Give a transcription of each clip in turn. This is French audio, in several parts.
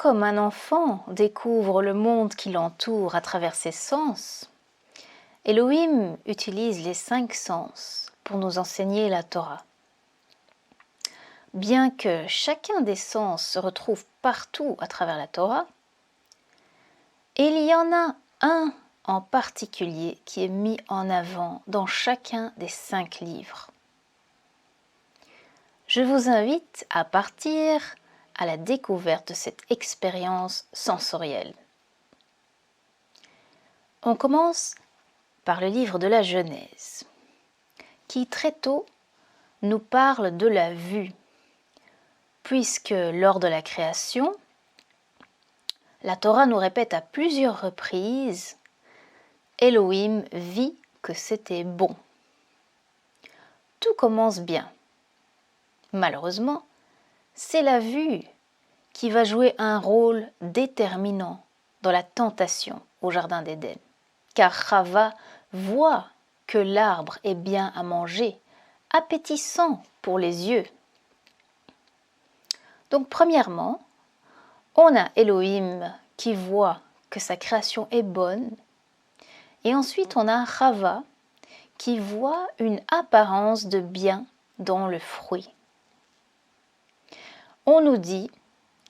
comme un enfant découvre le monde qui l'entoure à travers ses sens, Elohim utilise les 5 sens pour nous enseigner la Torah. Bien que chacun des sens se retrouve partout à travers la Torah, il y en a un en particulier qui est mis en avant dans chacun des 5 livres. Je vous invite à partir à la découverte de cette expérience sensorielle. On commence par le livre de la Genèse, qui très tôt nous parle de la vue, puisque lors de la création, la Torah nous répète à plusieurs reprises « Elohim vit que c'était bon ». Tout commence bien. Malheureusement, c'est la vue qui va jouer un rôle déterminant dans la tentation au jardin d'Éden, car Chava voit que l'arbre est bien à manger, appétissant pour les yeux. Donc premièrement, on a Elohim qui voit que sa création est bonne, et ensuite on a Chava qui voit une apparence de bien dans le fruit. On nous dit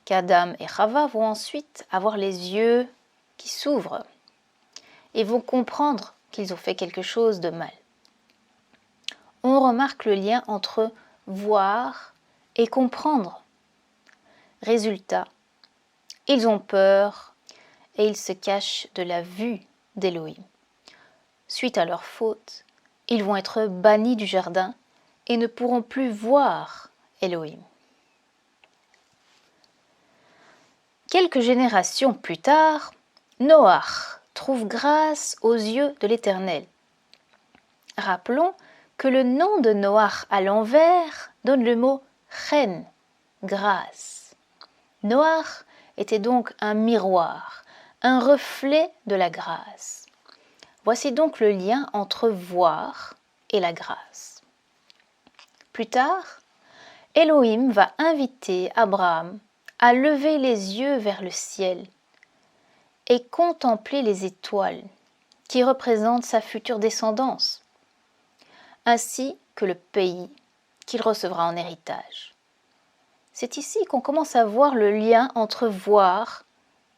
qu'Adam et Chava vont ensuite avoir les yeux qui s'ouvrent et vont comprendre qu'ils ont fait quelque chose de mal. On remarque le lien entre voir et comprendre. Résultat, ils ont peur et ils se cachent de la vue d'Elohim. Suite à leur faute, ils vont être bannis du jardin et ne pourront plus voir Elohim. Quelques générations plus tard, Noach trouve grâce aux yeux de l'Éternel. Rappelons que le nom de Noach à l'envers donne le mot chen, grâce. Noach était donc un miroir, un reflet de la grâce. Voici donc le lien entre voir et la grâce. Plus tard, Elohim va inviter Abraham à lever les yeux vers le ciel et contempler les étoiles qui représentent sa future descendance, ainsi que le pays qu'il recevra en héritage. C'est ici qu'on commence à voir le lien entre voir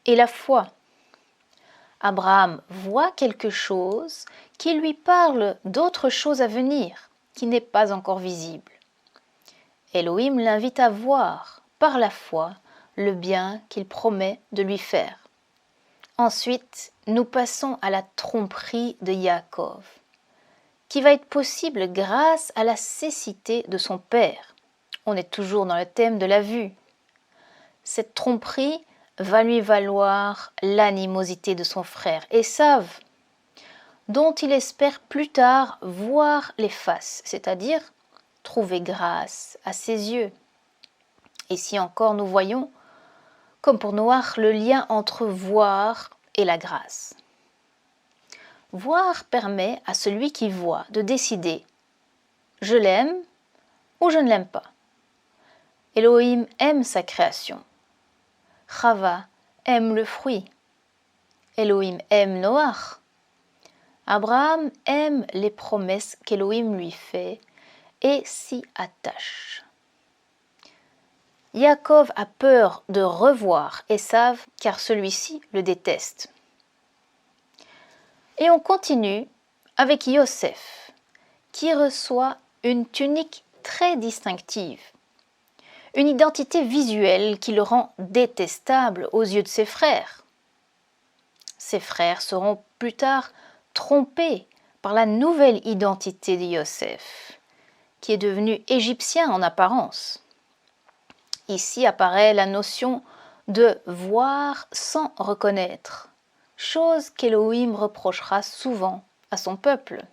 et la foi. Abraham voit quelque chose qui lui parle d'autre chose à venir, qui n'est pas encore visible. Elohim l'invite à voir, par la foi, le bien qu'il promet de lui faire. Ensuite, nous passons à la tromperie de Yaakov, qui va être possible grâce à la cécité de son père. On est toujours dans le thème de la vue. Cette tromperie va lui valoir l'animosité de son frère Esav, dont il espère plus tard voir les faces, c'est-à-dire trouver grâce à ses yeux. Ici encore, nous voyons, comme pour Noach, le lien entre voir et la grâce. Voir permet à celui qui voit de décider « je l'aime » ou « je ne l'aime pas ». Elohim aime sa création. Chava aime le fruit. Elohim aime Noach. Abraham aime les promesses qu'Elohim lui fait et s'y attache. Yaakov a peur de revoir Esav car celui-ci le déteste. Et on continue avec Yosef, qui reçoit une tunique très distinctive, une identité visuelle qui le rend détestable aux yeux de ses frères. Ses frères seront plus tard trompés par la nouvelle identité de Yosef, qui est devenu égyptien en apparence. Ici apparaît la notion de voir sans reconnaître, chose qu'Elohim reprochera souvent à son peuple.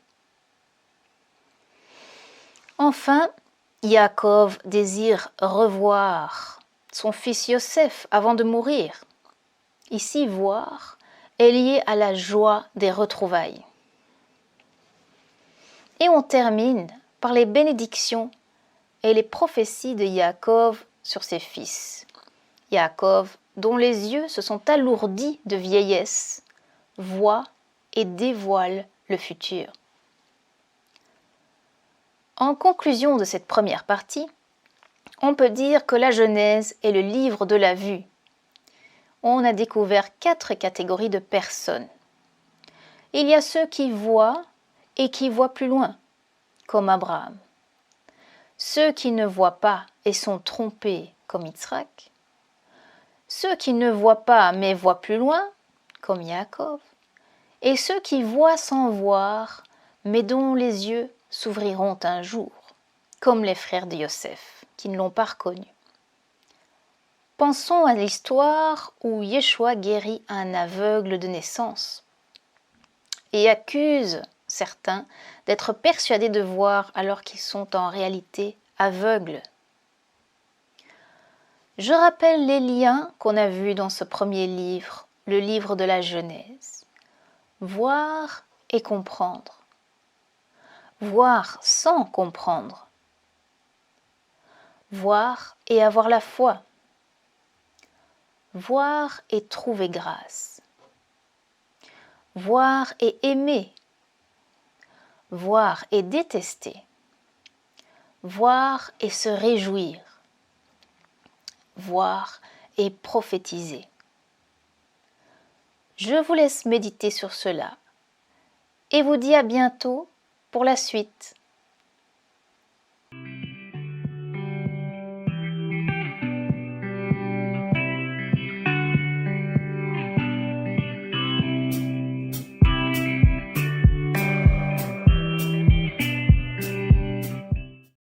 Enfin, Yaakov désire revoir son fils Yosef avant de mourir. Ici, voir est lié à la joie des retrouvailles. Et on termine par les bénédictions et les prophéties de Yaakov sur ses fils. Yaakov dont les yeux se sont alourdis de vieillesse, voient et dévoilent le futur. En conclusion de cette première partie, on peut dire que la Genèse est le livre de la vue. On a découvert 4 catégories de personnes. Il y a ceux qui voient et qui voient plus loin, comme Abraham. Ceux qui ne voient pas et sont trompés, comme Yitzhak. Ceux qui ne voient pas mais voient plus loin, comme Yaakov. Et ceux qui voient sans voir, mais dont les yeux s'ouvriront un jour, comme les frères de Yosef, qui ne l'ont pas reconnu. Pensons à l'histoire où Yeshua guérit un aveugle de naissance et accuse certains d'être persuadés de voir alors qu'ils sont en réalité aveugles. Je rappelle les liens qu'on a vus dans ce premier livre, le livre de la Genèse. Voir et comprendre. Voir sans comprendre. Voir et avoir la foi. Voir et trouver grâce. Voir et aimer. Voir et détester. Voir et se réjouir. Voir et prophétiser. Je vous laisse méditer sur cela et vous dis à bientôt pour la suite.